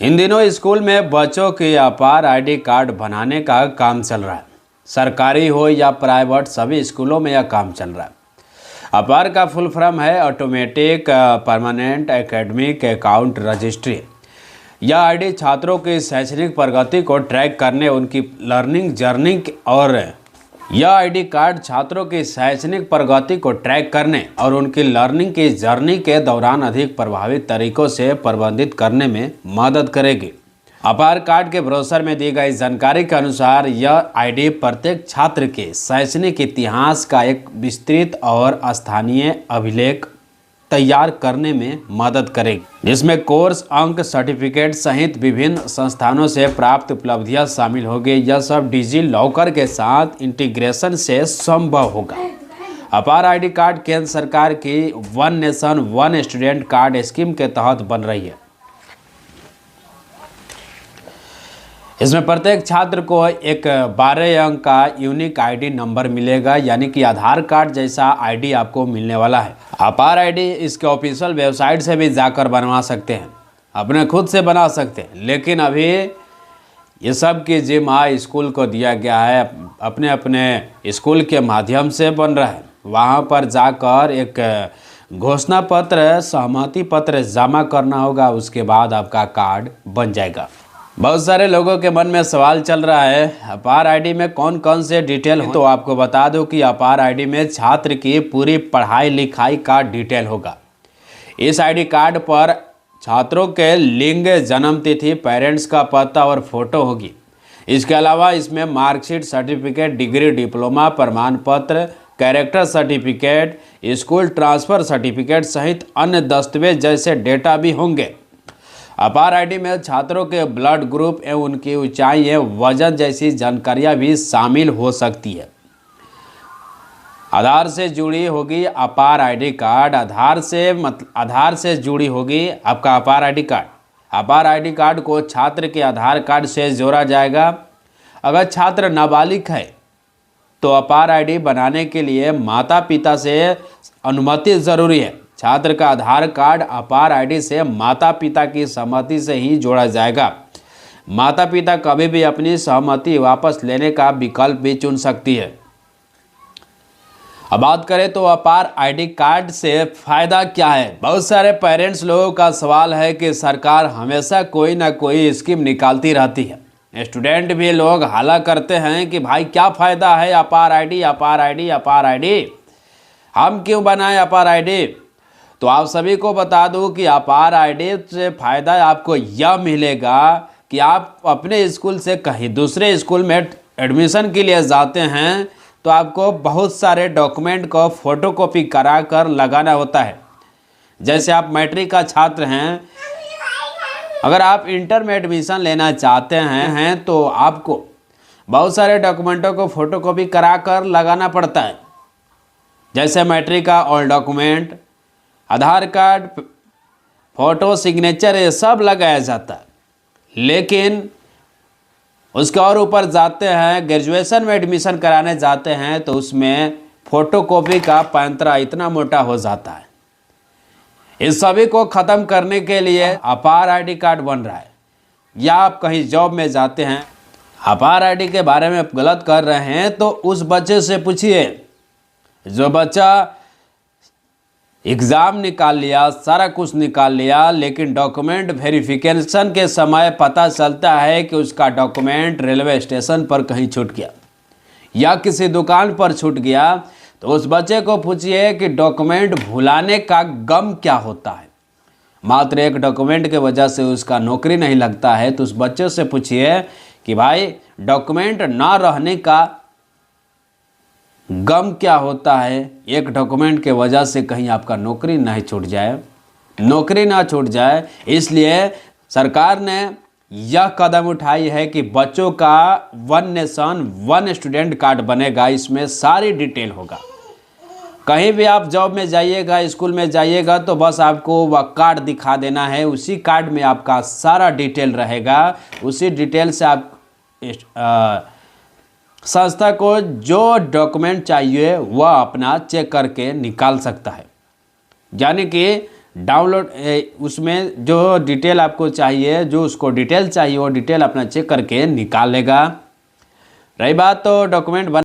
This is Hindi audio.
इन दिनों स्कूल में बच्चों के अपार आईडी कार्ड बनाने का काम चल रहा है। सरकारी हो या प्राइवेट, सभी स्कूलों में यह काम चल रहा है। अपार का फुल फॉर्म है automatic permanent academic account registry. यह आईडी छात्रों की शैक्षणिक प्रगति को ट्रैक करने, उनकी लर्निंग जर्नी और यह आईडी कार्ड छात्रों की शैक्षणिक प्रगति को ट्रैक करने और उनकी लर्निंग की जर्नी के दौरान अधिक प्रभावित तरीकों से प्रबंधित करने में मदद करेगी। अपार कार्ड के ब्रोशर में दी गई जानकारी के अनुसार यह आईडी प्रत्येक छात्र के शैक्षणिक इतिहास का एक विस्तृत और स्थानीय अभिलेख तैयार करने में मदद करेगी, जिसमें कोर्स, अंक, सर्टिफिकेट सहित विभिन्न संस्थानों से प्राप्त उपलब्धियां शामिल होंगी। यह सब डिजी लॉकर के साथ इंटीग्रेशन से संभव होगा। अपार आईडी कार्ड केंद्र सरकार की one nation one student card scheme के तहत बन रही है। इसमें प्रत्येक छात्र को एक 12 अंक का यूनिक आईडी नंबर मिलेगा, यानी कि आधार कार्ड जैसा आईडी आपको मिलने वाला है। अपार आईडी इसके ऑफिशियल वेबसाइट से भी जाकर बनवा सकते हैं, अपने खुद से बना सकते हैं, लेकिन अभी ये सब की जिम्मा स्कूल को दिया गया है। अपने अपने स्कूल के माध्यम से बन रहा है। वहाँ पर जाकर एक घोषणा पत्र, सहमति पत्र जमा करना होगा, उसके बाद आपका कार्ड बन जाएगा। बहुत सारे लोगों के मन में सवाल चल रहा है, अपार आईडी में कौन कौन से डिटेल हो। तो आपको बता दूं कि अपार आईडी में छात्र की पूरी पढ़ाई लिखाई का डिटेल होगा। इस आईडी कार्ड पर छात्रों के लिंग, जन्म तिथि, पेरेंट्स का पता और फोटो होगी। इसके अलावा इसमें मार्कशीट, सर्टिफिकेट, डिग्री, डिप्लोमा, प्रमाण पत्र, character certificate, school transfer certificate सहित अन्य दस्तावेज जैसे डेटा भी होंगे। अपार आईडी में छात्रों के ब्लड ग्रुप एवं उनकी ऊंचाई एवं वजन जैसी जानकारियां भी शामिल हो सकती है। आधार से जुड़ी होगी अपार आईडी कार्ड। आधार से जुड़ी होगी आपका अपार आईडी कार्ड। अपार आईडी कार्ड को छात्र के आधार कार्ड से जोड़ा जाएगा। अगर छात्र नाबालिग है तो अपार आईडी बनाने के लिए माता पिता से अनुमति ज़रूरी है। छात्र का आधार कार्ड अपार आईडी से माता पिता की सहमति से ही जोड़ा जाएगा। माता पिता कभी भी अपनी सहमति वापस लेने का विकल्प भी चुन सकती है। अब बात करें तो अपार आईडी कार्ड से फ़ायदा क्या है। बहुत सारे पेरेंट्स लोगों का सवाल है कि सरकार हमेशा कोई ना कोई स्कीम निकालती रहती है। स्टूडेंट भी लोग हाला करते हैं कि भाई क्या फ़ायदा है अपार आईडी, अपार आईडी, अपार आईडी, हम क्यों बनाएं अपार आईडी। तो आप सभी को बता दूं कि अपार आईडी से फ़ायदा आपको यह मिलेगा कि आप अपने स्कूल से कहीं दूसरे स्कूल में एडमिशन के लिए जाते हैं तो आपको बहुत सारे डॉक्यूमेंट को फ़ोटोकॉपी करा कर लगाना होता है। जैसे आप मैट्रिक का छात्र हैं, अगर आप इंटर में एडमिशन लेना चाहते हैं तो आपको बहुत सारे डॉक्यूमेंटों को फ़ोटोकॉपी करा कर लगाना पड़ता है। जैसे मैट्रिक का ऑल डॉक्यूमेंट, आधार कार्ड, फ़ोटो, सिग्नेचर, ये सब लगाया जाता है। लेकिन उसके और ऊपर जाते हैं, ग्रेजुएशन में एडमिशन कराने जाते हैं तो उसमें फ़ोटोकॉपी का पैंतरा इतना मोटा हो जाता है। इस सभी को ख़त्म करने के लिए अपार आईडी कार्ड बन रहा है। या आप कहीं जॉब में जाते हैं, अपार आईडी के बारे में गलत कर रहे हैं तो उस बच्चे से पूछिए जो बच्चा एग्ज़ाम निकाल लिया, सारा कुछ निकाल लिया, लेकिन डॉक्यूमेंट वेरिफिकेशन के समय पता चलता है कि उसका डॉक्यूमेंट रेलवे स्टेशन पर कहीं छूट गया या किसी दुकान पर छूट गया। तो उस बच्चे को पूछिए कि डॉक्यूमेंट भुलाने का गम क्या होता है। मात्र एक डॉक्यूमेंट के वजह से उसका नौकरी नहीं लगता है तो उस बच्चे से पूछिए कि भाई डॉक्यूमेंट ना रहने का गम क्या होता है। एक डॉक्यूमेंट के वजह से कहीं आपका नौकरी नहीं छूट जाए, नौकरी ना छूट जाए। इसलिए सरकार ने यह कदम उठाई है कि बच्चों का one nation one student card बनेगा। इसमें सारी डिटेल होगा। कहीं भी आप जॉब में जाइएगा, स्कूल में जाइएगा तो बस आपको वह कार्ड दिखा देना है। उसी कार्ड में आपका सारा डिटेल रहेगा। उसी डिटेल से आप संस्था को जो डॉक्यूमेंट चाहिए वह अपना चेक करके निकाल सकता है। यानी कि डाउनलोड उसमें जो डिटेल आपको चाहिए, जो उसको डिटेल चाहिए वो डिटेल अपना चेक करके निकाल लेगा। रही बात तो डॉक्यूमेंट